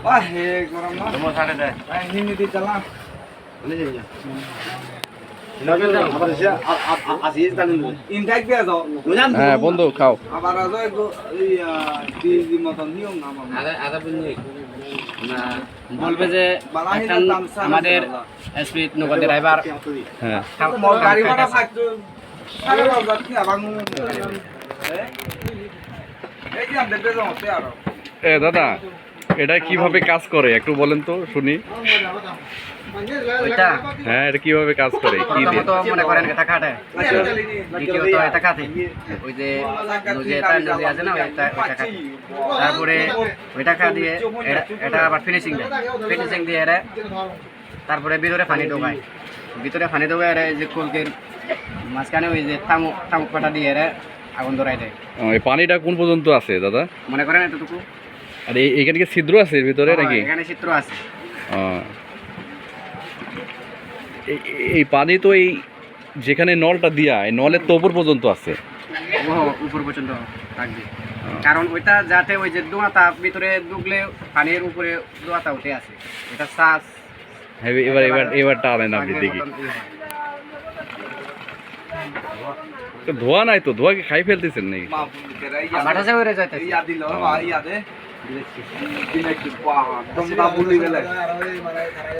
Wah, gorang mah. Nomor satu deh. Ini di jalan. Ini dia. আবার এসে আসি তাহলে ইনটেক দিয়ে দাও। হ্যাঁ বন্ধু খাও। আবার আজ এই দি মতন নিয়ম না আমার। আদা বন্ধু না বলবে যে আমাদের এসপি নগদ ড্রাইভার হ্যাঁ গাড়ি ভাড়া থাকতো 5,500 কি আবার এই যে আমরা দেখতে যাচ্ছি আর এ দাদা এটা কিভাবে কাজ করে একটু বলেন তো শুনি। ওইটা হ্যাঁ এটা কিভাবে কাজ করে কি দিয়ে? প্রথমত মনে করেন এটা কাটে, দ্বিতীয়ত এটা কাটে, ওই যে নজেটা নজে আছে না ওইটা কাটে, তারপরে ওইটা খা দিয়ে এটা আবার ফিনিশিং দেয়, ফিনিশিং দিয়ে এরা তারপরে ভিতরে পানি ঢোকায়, ভিতরে পানি ঢোকায় এরা যে কলকের মাঝখানে ওই যে তামুক পাটা দিয়ে এরা আগুন ধরাই দেয়। এই পানিটা কোন পর্যন্ত আছে দাদা? মনে করেন এতটুকু। আর এইখানে কি ছিদ্র আছে এর ভিতরে নাকি? এখানে চিত্র আছে। এই পানি তো এই যেখানে নলটা দিয়া এই নলের তো উপর পর্যন্ত আছে। উপর পর্যন্ত থাকবে, কারণ ওইটা যাতে ওই যে ধোঁয়াটা ভিতরে ঢুকলে পানির উপরে ধোঁয়াটা উঠে আসে, এটা শ্বাস এবার টানেন আপনি দেখি। ধোয়া নাই তো, ধোয়া কি খাই ফেলতেছেন নাকি? মাঠে উড়ে যাইতে ইয়া দিল ইয়া দে দিলে কি পাহা দমটা বুলি গেলে